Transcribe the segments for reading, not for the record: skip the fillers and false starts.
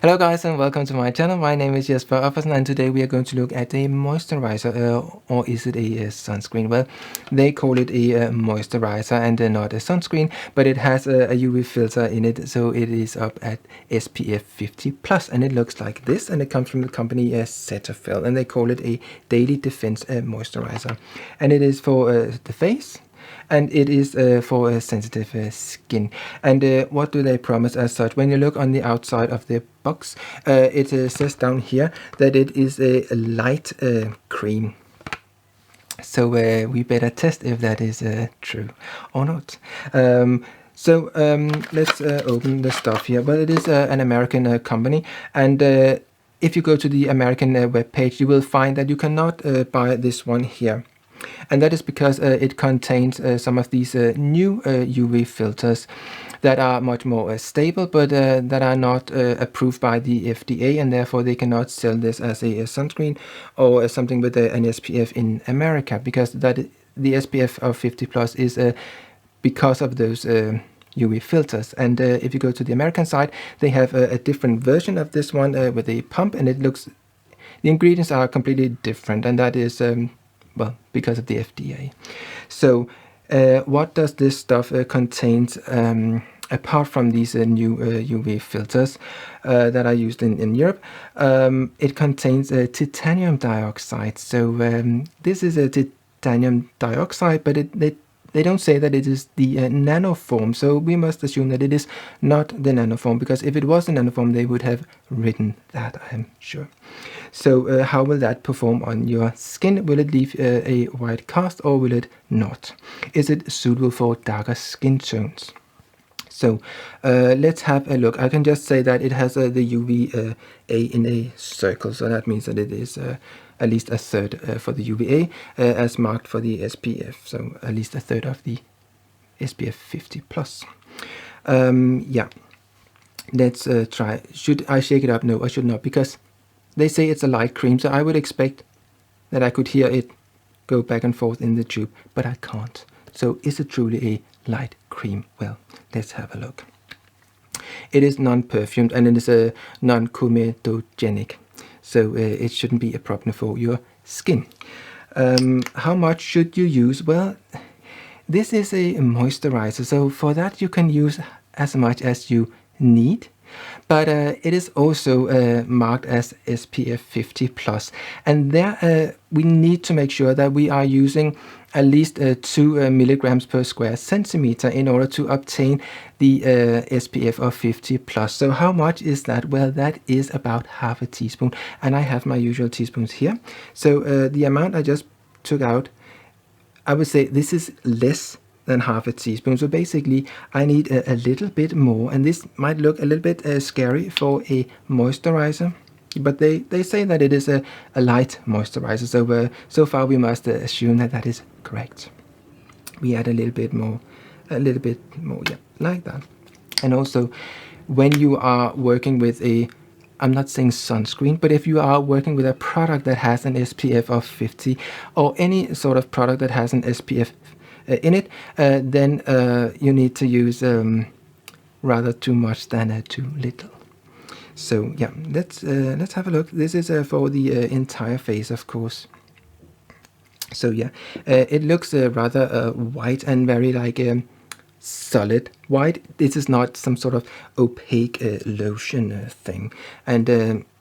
Hello guys and welcome to my channel. My name is Jesper Offersen and today we are going to look at a moisturizer, or is it a sunscreen? Well, they call it a moisturizer and not a sunscreen, but it has a UV filter in it, so it is up at SPF 50 plus, and it looks like this, and it comes from the company Cetaphil, and they call it a Daily Defence Moisturizer, and it is for the face. And it is for sensitive skin. And what do they promise as such? When you look on the outside of the box, it says down here that it is a light cream. So we better test if that is true or not. Let's open the stuff here. Well, it is an American company, and if you go to the American webpage, you will find that you cannot buy this one here. And that is because it contains some of these new UV filters that are much more stable, but that are not approved by the FDA, and therefore they cannot sell this as a sunscreen or something with an SPF in America, because the SPF of 50 plus is because of those UV filters. And if you go to the American side, they have a different version of this one with a pump, and it looks, the ingredients are completely different, and that is well, because of the FDA. So what does this stuff contain apart from these new UV filters that are used in Europe? It contains titanium dioxide. So this is a titanium dioxide, but they don't say that it is the nanoform, so we must assume that it is not the nanoform, because if it was the nanoform, they would have written that, I'm sure. So how will that perform on your skin? Will it leave a white cast or will it not? Is it suitable for darker skin tones? So let's have a look. I can just say that it has the UVA in a circle, so that means that it is at least a third for the UVA as marked for the SPF, so at least a third of the SPF 50 plus. Yeah, let's try. Should I shake it up? No, I should not, because they say it's a light cream, so I would expect that I could hear it go back and forth in the tube, but I can't. So is it truly a light cream? Well, let's have a look. It is non-perfumed and it is non-comedogenic, so it shouldn't be a problem for your skin. How much should you use? Well, this is a moisturizer, so for that you can use as much as you need. But it is also marked as SPF 50 plus, and there we need to make sure that we are using at least 2 milligrams per square centimeter in order to obtain the SPF of 50 plus. So how much is that? Well, that is about half a teaspoon, and I have my usual teaspoons here. So the amount I just took out, I would say this is less than half a teaspoon. So basically I need a little bit more, and this might look a little bit scary for a moisturizer, but they say that it is a light moisturizer, so so far we must assume that that is correct. We add a little bit more, yeah, like that. And also when you are working with a, I'm not saying sunscreen, but if you are working with a product that has an SPF of 50 or any sort of product that has an SPF in it, then you need to use rather too much than too little. So yeah, let's have a look. This is for the entire face, of course. So yeah, it looks rather white and very like solid white. This is not some sort of opaque lotion thing, and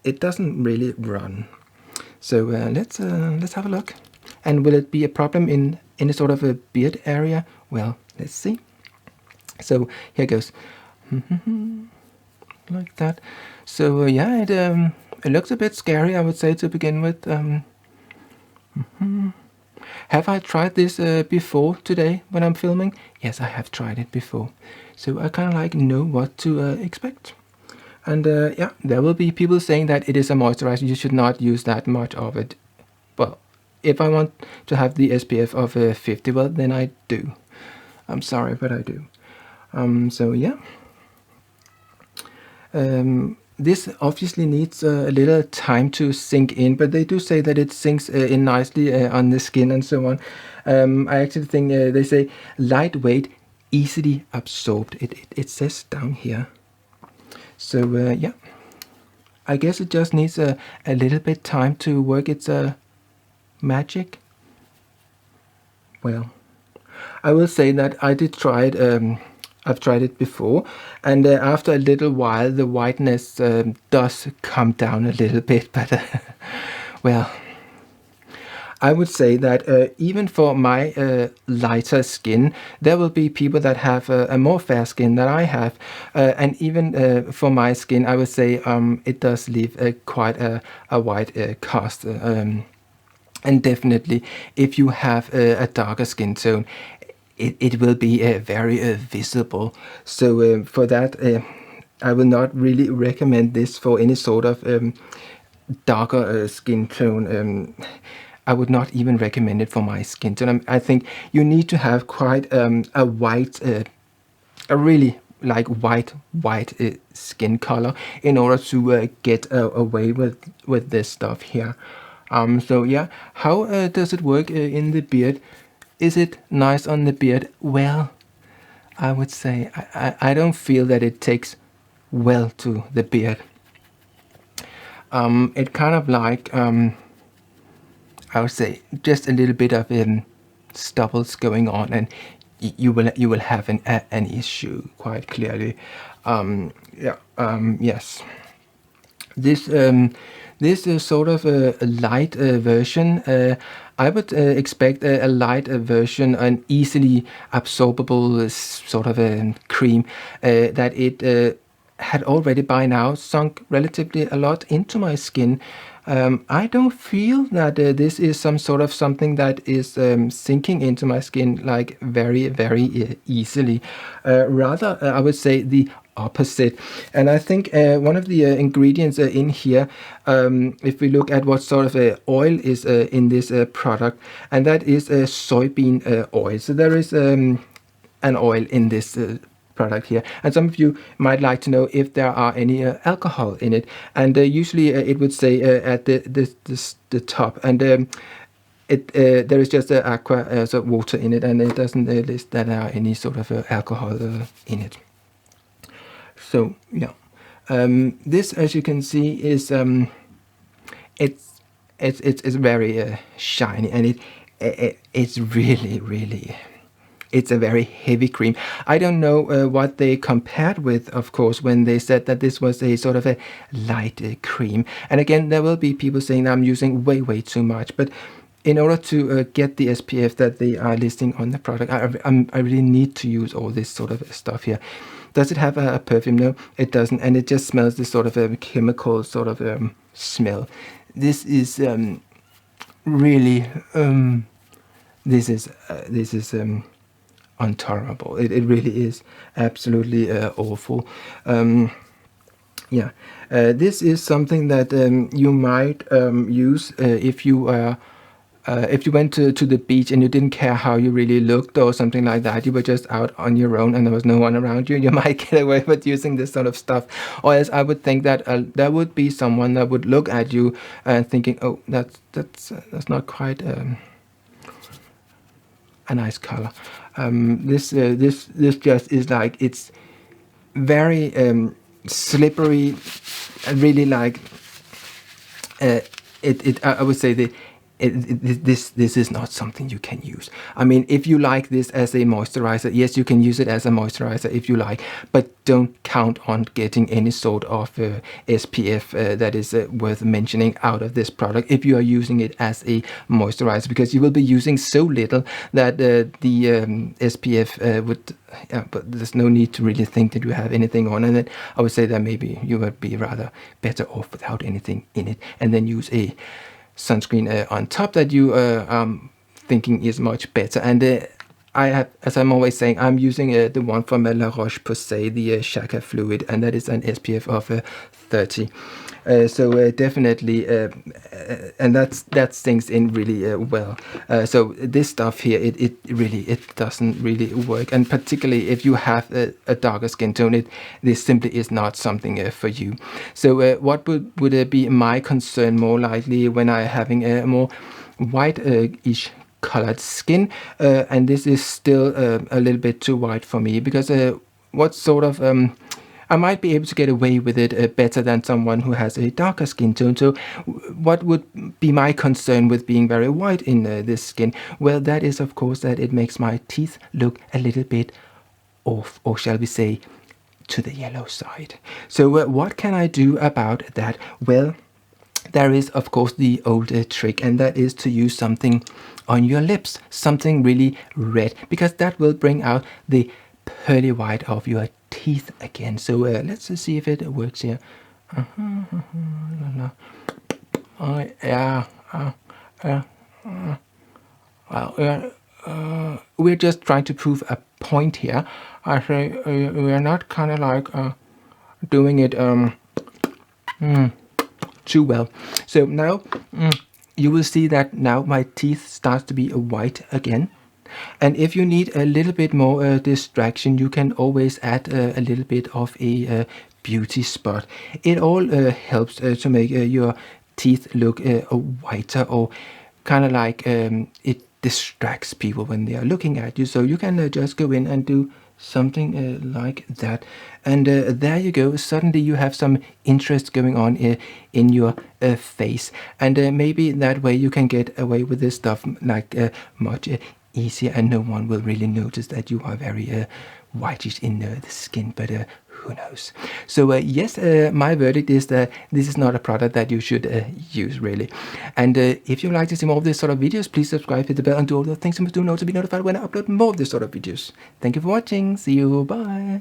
it doesn't really run. So let's have a look. And will it be a problem in any sort of a beard area? Well, let's see. So here goes. Like that. So yeah, it looks a bit scary, I would say, to begin with. Have I tried this before today when I'm filming? Yes, I have tried it before. So I kind of like know what to expect. And yeah, there will be people saying that it is a moisturizer, you should not use that much of it. Well, if I want to have the SPF of 50, well, then I do. I'm sorry, but I do. So yeah. This obviously needs a little time to sink in, but they do say that it sinks in nicely on the skin and so on. I actually think they say lightweight, easily absorbed. It says down here. So yeah. I guess it just needs a little bit time to work its magic. Well, I will say that I did try it. I've tried it before, and after a little while, the whiteness does come down a little bit. But well, I would say that even for my lighter skin, there will be people that have a more fair skin than I have. And even for my skin, I would say it does leave quite a white cast. And definitely, if you have a darker skin tone, it will be very visible. So for that, I will not really recommend this for any sort of darker skin tone. I would not even recommend it for my skin tone. I think you need to have quite a white, a really like white skin color in order to get away with this stuff here. So yeah, how does it work in the beard? Is it nice on the beard? Well, I would say I don't feel that it takes well to the beard. It kind of like I would say just a little bit of stubbles going on, and you will have an issue quite clearly. Yes, this this is sort of a light version. I would expect a light version, an easily absorbable sort of a cream that it had already by now sunk relatively a lot into my skin. I don't feel that this is some sort of something that is sinking into my skin like very easily. Rather, I would say the opposite. And I think one of the ingredients in here, if we look at what sort of oil is in this product, and that is soybean oil. So there is an oil in this product here, and some of you might like to know if there are any alcohol in it, and usually it would say at the top, and there is just aqua, so water in it, and it doesn't list that there are any sort of alcohol in it. So yeah, this, as you can see, is it's very shiny, and it's really. It's a very heavy cream. I don't know what they compared with, of course, when they said that this was a sort of a light cream. And again, there will be people saying I'm using way too much. But in order to get the SPF that they are listing on the product, I really need to use all this sort of stuff here. Does it have a perfume? No, it doesn't. And it just smells this sort of a chemical sort of smell. This is really, this is intolerable. It really is absolutely awful. This is something that you might use if you went to the beach and you didn't care how you really looked or something like that. You were just out on your own and there was no one around you. You might get away with using this sort of stuff. Or else I would think that there would be someone that would look at you and thinking, oh, that's not quite a nice color. This just is like, it's very slippery, really like I would say this is not something you can use. I mean, if you like this as a moisturizer, yes, you can use it as a moisturizer if you like, but don't count on getting any sort of SPF that is worth mentioning out of this product if you are using it as a moisturizer, because you will be using so little that the SPF would, but there's no need to really think that you have anything on it. I would say that maybe you would be rather better off without anything in it, and then use a sunscreen on top that you thinking is much better. And I have, as I'm always saying, I'm using the one from La Roche-Posay, the Shaka Fluid, and that is an SPF of 30. So definitely, and that sinks in really well. So this stuff here, it really doesn't really work, and particularly if you have a darker skin tone, this simply is not something for you. So what would be my concern more likely when I'm having a more white-ish colored skin, and this is still a little bit too white for me, because what sort of I might be able to get away with it better than someone who has a darker skin tone. So what would be my concern with being very white in this skin? Well, that is of course that it makes my teeth look a little bit off, or shall we say to the yellow side. So what can I do about that? Well, there is of course the old trick, and that is to use something on your lips, something really red, because that will bring out the pearly white of your teeth again. So let's see if it works here. We're just trying to prove a point here. I say we are not kind of like doing it too well. So now you will see that now my teeth start to be white again. And if you need a little bit more distraction, you can always add a little bit of a beauty spot. It all helps to make your teeth look whiter, or kind of like it distracts people when they are looking at you. So you can just go in and do something like that, and there you go. Suddenly you have some interest going on in your face, and maybe that way you can get away with this stuff like much easier, and no one will really notice that you are very whitish in the skin. But who knows? So yes, my verdict is that this is not a product that you should use, really. And if you like to see more of this sort of videos, please subscribe, hit the bell, and do all the things you must do in order to be notified when I upload more of this sort of videos. Thank you for watching. See you. Bye.